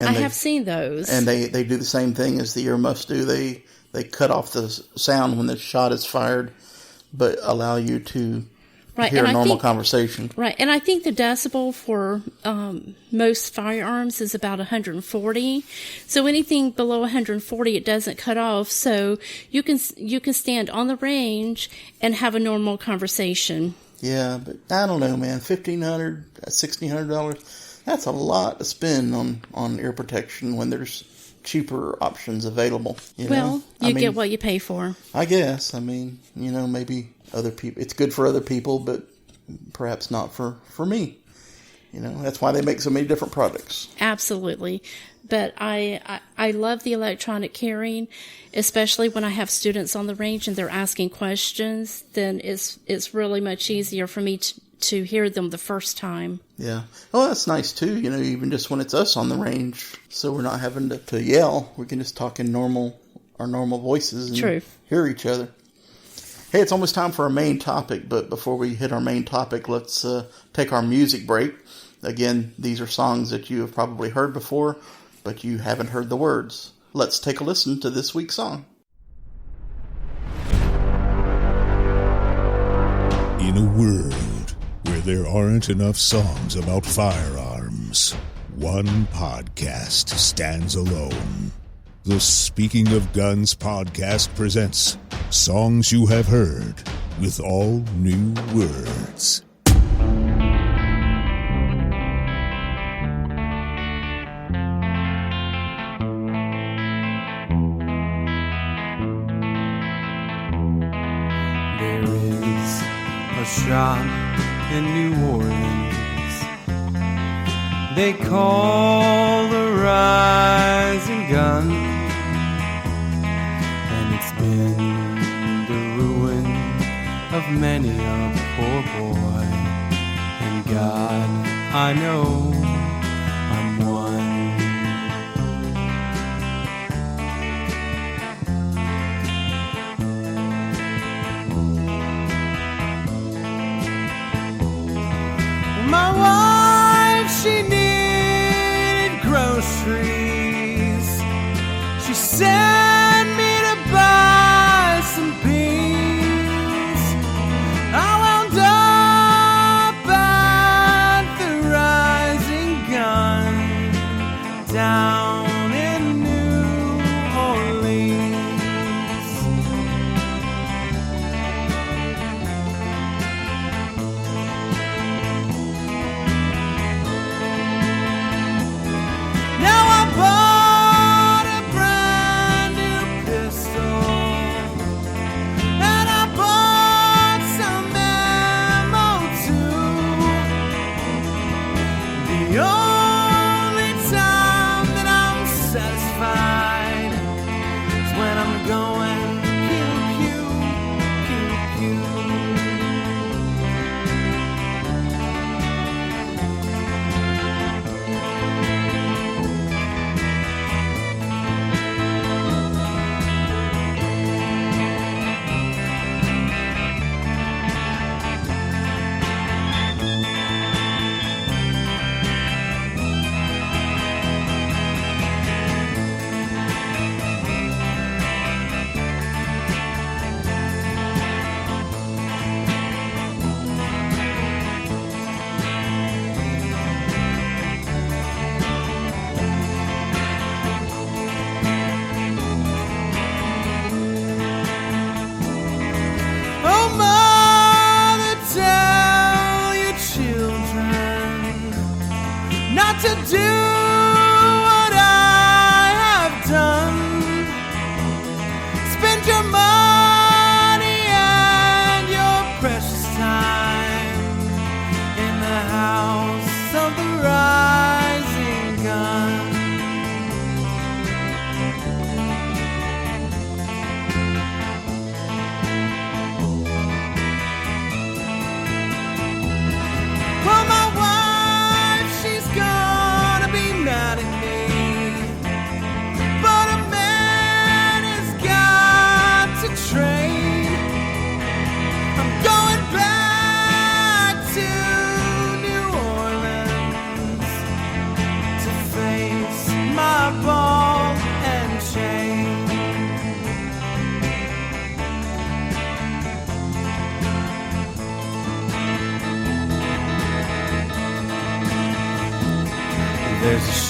I have seen those. And they do the same thing as the earmuffs do. They cut off the sound when the shot is fired, but allow you to hear a normal conversation. Right, and I think the decibel for most firearms is about 140. So anything below 140, it doesn't cut off. So you can stand on the range and have a normal conversation. Yeah, but I don't know, man. $1,500, $1,600, that's a lot to spend on ear protection when there's cheaper options available. You get what you pay for. I guess. I mean, maybe other people, it's good for other people, but perhaps not for me. That's why they make so many different products. Absolutely. But I love the electronic carrying, especially when I have students on the range and they're asking questions. Then it's really much easier for me to hear them the first time. Yeah. Oh, that's nice too. Even just when it's us on the range, so we're not having to yell. We can just talk in our normal voices and hear each other. Hey, it's almost time for our main topic, but before we hit our main topic, let's take our music break. Again, these are songs that you have probably heard before, but you haven't heard the words. Let's take a listen to this week's song. In a world where there aren't enough songs about firearms, one podcast stands alone. The Speaking of Guns podcast presents Songs You Have Heard with all new words. There is a shop in New Orleans they call the Rising Gun, and it's been the ruin of many a poor boy. And God, I know I'm one. My wife, she needed groceries. She sent me to buy some beans. I wound up at the Rising Gun down in New Orleans. Now I bought a brand new pistol, and I bought some ammo too. The only time that I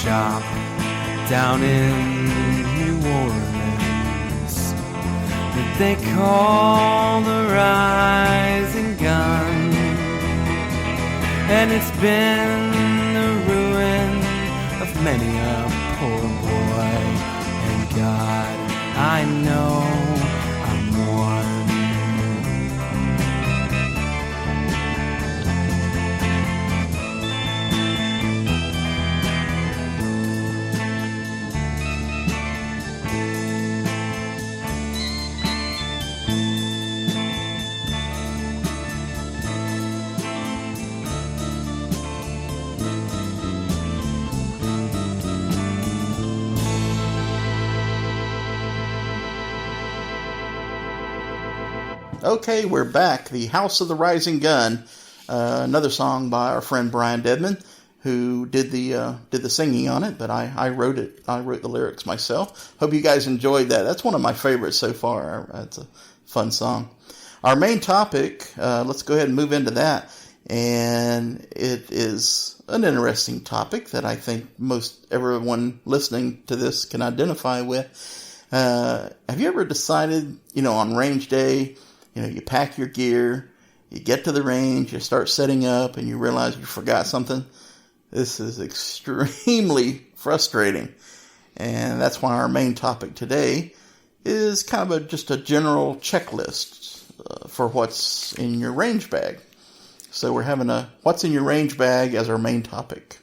shop down in New Orleans that they call the Rising Gun, and it's been the ruin of many a poor boy, and God, I know I'm one. Okay, we're back. The House of the Rising Gun, another song by our friend Brian Dedman, who did the singing on it, but I wrote it. I wrote the lyrics myself. Hope you guys enjoyed that. That's one of my favorites so far. It's a fun song. Our main topic, let's go ahead and move into that, and it is an interesting topic that I think most everyone listening to this can identify with. Have you ever decided, on range day, you pack your gear, you get to the range, you start setting up, and you realize you forgot something? This is extremely frustrating. And that's why our main topic today is kind of just a general checklist for what's in your range bag. So we're having a what's in your range bag as our main topic.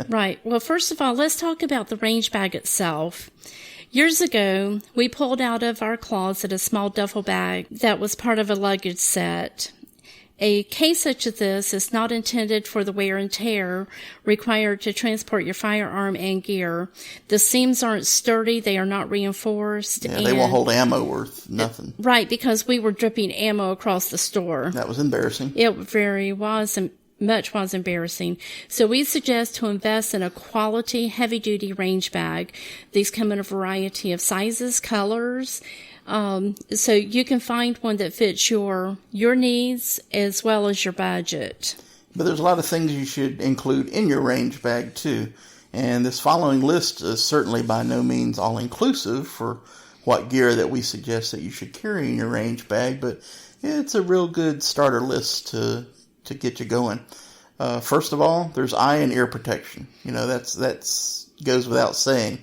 Right. Well, first of all, let's talk about the range bag itself. Years ago, we pulled out of our closet a small duffel bag that was part of a luggage set. A case such as this is not intended for the wear and tear required to transport your firearm and gear. The seams aren't sturdy, they are not reinforced. Yeah, they won't hold ammo worth nothing. Right, because we were dripping ammo across the store. That was embarrassing. It very was, and much was embarrassing. So we suggest to invest in a quality, heavy-duty range bag. These come in a variety of sizes, colors, so you can find one that fits your needs as well as your budget. But there's a lot of things you should include in your range bag too. And this following list is certainly by no means all-inclusive for what gear that we suggest that you should carry in your range bag, but it's a real good starter list to get you going. First of all, there's eye and ear protection. That's goes without saying.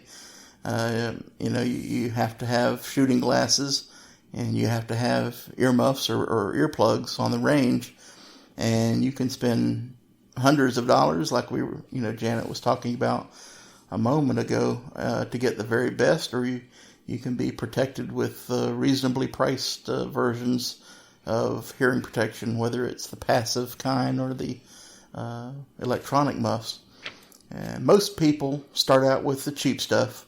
You have to have shooting glasses, and you have to have earmuffs or earplugs on the range, and you can spend hundreds of dollars, like Janet was talking about a moment ago, to get the very best, or you can be protected with reasonably priced versions of hearing protection, whether it's the passive kind or the electronic muffs. And most people start out with the cheap stuff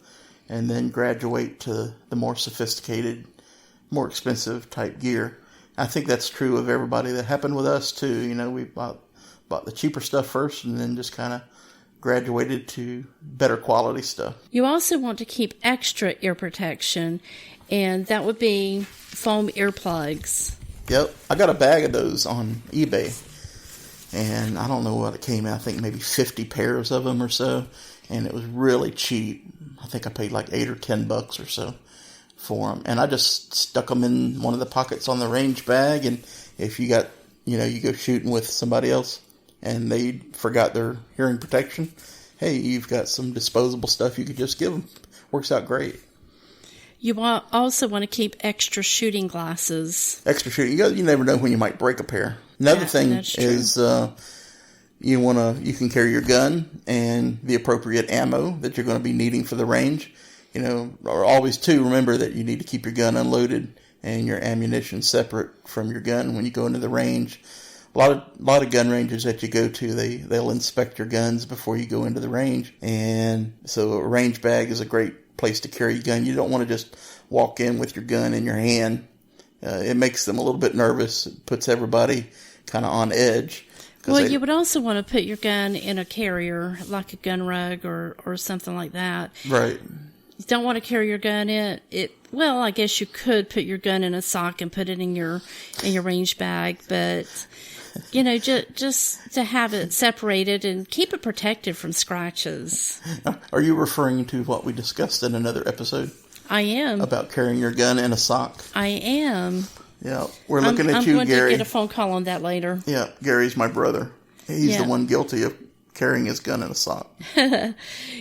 and then graduate to the more sophisticated, more expensive type gear. I think that's true of everybody. That happened with us too. We bought the cheaper stuff first and then just kind of graduated to better quality stuff. You also want to keep extra ear protection, and that would be foam earplugs. Yep, I got a bag of those on eBay, and I don't know what it came out. I think maybe 50 pairs of them or so, and it was really cheap. I think I paid like $8 or $10 or so for them, and I just stuck them in one of the pockets on the range bag. And if you got, you go shooting with somebody else, and they forgot their hearing protection, hey, you've got some disposable stuff you could just give them. Works out great. You also want to keep extra shooting glasses. Extra shooting. You never know when you might break a pair. Another thing is you can carry your gun and the appropriate ammo that you're going to be needing for the range. Or always too, remember that you need to keep your gun unloaded and your ammunition separate from your gun when you go into the range. A lot of gun ranges that you go to, they'll inspect your guns before you go into the range, and so a range bag is a great place to carry your gun. You don't want to just walk in with your gun in your hand. It makes them a little bit nervous. It puts everybody kind of on edge. Well, you would also want to put your gun in a carrier, like a gun rug or something like that. Right. You don't want to carry your gun in it. Well, I guess you could put your gun in a sock and put it in your range bag, but just to have it separated and keep it protected from scratches. Are you referring to what we discussed in another episode? I am. About carrying your gun in a sock? I am. Yeah, we're looking at you, Gary. I'm going to get a phone call on that later. Yeah, Gary's my brother. He's the one guilty of carrying his gun in a sock.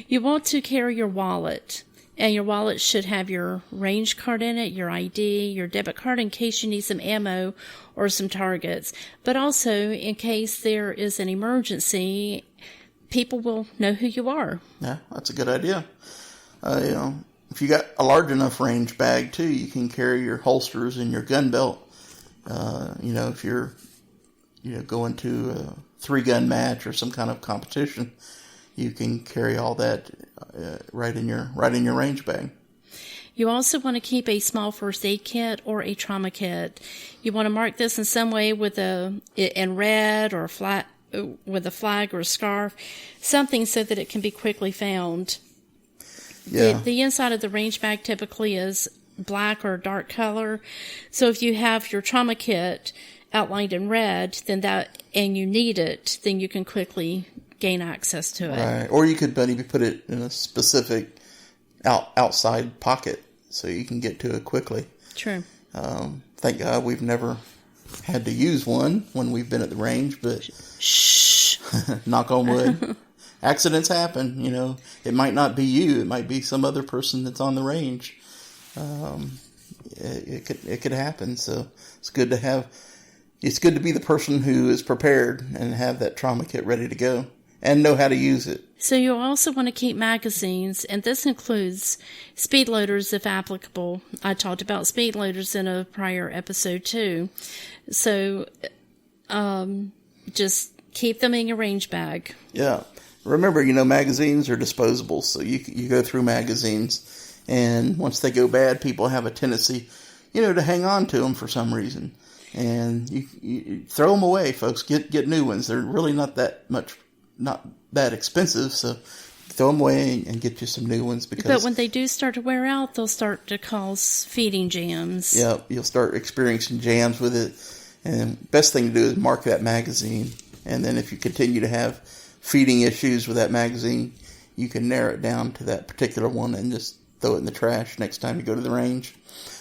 You want to carry your wallet. And your wallet should have your range card in it, your ID, your debit card in case you need some ammo or some targets. But also, in case there is an emergency, people will know who you are. Yeah, that's a good idea. If you got a large enough range bag, too, you can carry your holsters in your gun belt. If you're going to a 3-gun match or some kind of competition, you can carry all that right in your range bag. You also want to keep a small first aid kit or a trauma kit. You want to mark this in some way in red or with a flag or a scarf, something so that it can be quickly found. Yeah. The inside of the range bag typically is black or dark color. So if you have your trauma kit outlined in red, and you need it, then you can quickly gain access to it. Right. Or you could maybe put it in a specific outside pocket so you can get to it quickly. True. Thank God we've never had to use one when we've been at the range, but shh, knock on wood. Accidents happen, It might not be you. It might be some other person that's on the range. It could happen. So it's good to be the person who is prepared and have that trauma kit ready to go and know how to use it. So you also want to keep magazines, and this includes speed loaders if applicable. I talked about speed loaders in a prior episode too. So just keep them in your range bag. Yeah. Remember, magazines are disposable, so you go through magazines, and once they go bad, people have a tendency, to hang on to them for some reason. And you throw them away, folks. Get new ones. They're really not that expensive, so throw them away and get you some new ones. But when they do start to wear out, they'll start to cause feeding jams. Yeah, you'll start experiencing jams with it. And best thing to do is mark that magazine. And then if you continue to have feeding issues with that magazine, you can narrow it down to that particular one and just throw it in the trash next time you go to the range.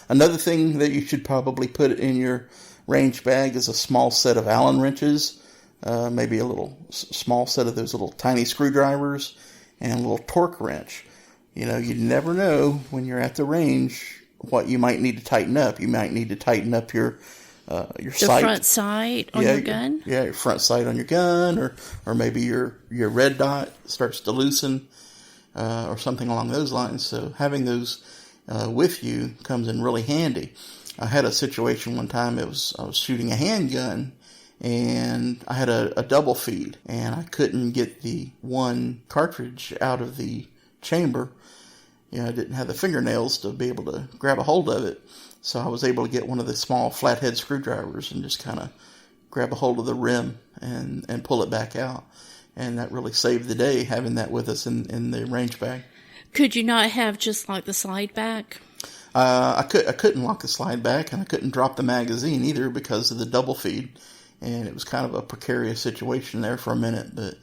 Another thing that you should probably put in your range bag is a small set of Allen wrenches, maybe a little small set of those little tiny screwdrivers, and a little torque wrench. You never know when you're at the range what you might need to tighten up. You might need to tighten up your sight. Front sight on your gun? Yeah, your front sight on your gun, or maybe your red dot starts to loosen, or something along those lines. So having those with you comes in really handy. I had a situation one time. I was shooting a handgun, and I had a double feed, and I couldn't get the one cartridge out of the chamber. I didn't have the fingernails to be able to grab a hold of it. So I was able to get one of the small flathead screwdrivers and just kind of grab a hold of the rim and pull it back out. And that really saved the day, having that with us in the range bag. Could you not have just like the slide back? I couldn't lock the slide back, and I couldn't drop the magazine either because of the double feed. And it was kind of a precarious situation there for a minute, but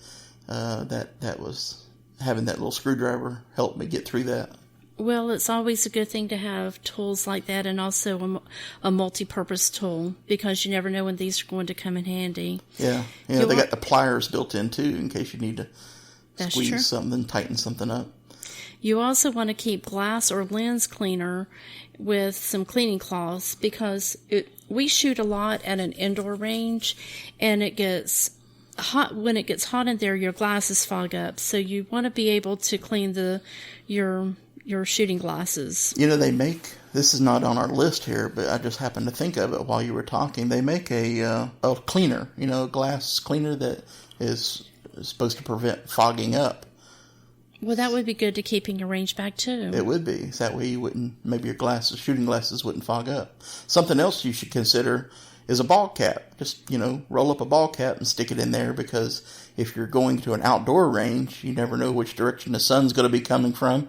that was having that little screwdriver helped me get through that. Well, it's always a good thing to have tools like that, and also a multi-purpose tool, because you never know when these are going to come in handy. Yeah, they got the pliers built in too, in case you need to squeeze something, tighten something up. You also want to keep glass or lens cleaner with some cleaning cloths, because we shoot a lot at an indoor range, and it gets hot. When it gets hot in there, your glasses fog up. So you want to be able to clean your shooting glasses. This is not on our list here, but I just happened to think of it while you were talking. They make a cleaner, a glass cleaner that is supposed to prevent fogging up. Well, that would be good to keep in your range bag too. It would be. So that way maybe your shooting glasses wouldn't fog up. Something else you should consider is a ball cap. Just, roll up a ball cap and stick it in there, because if you're going to an outdoor range, you never know which direction the sun's going to be coming from.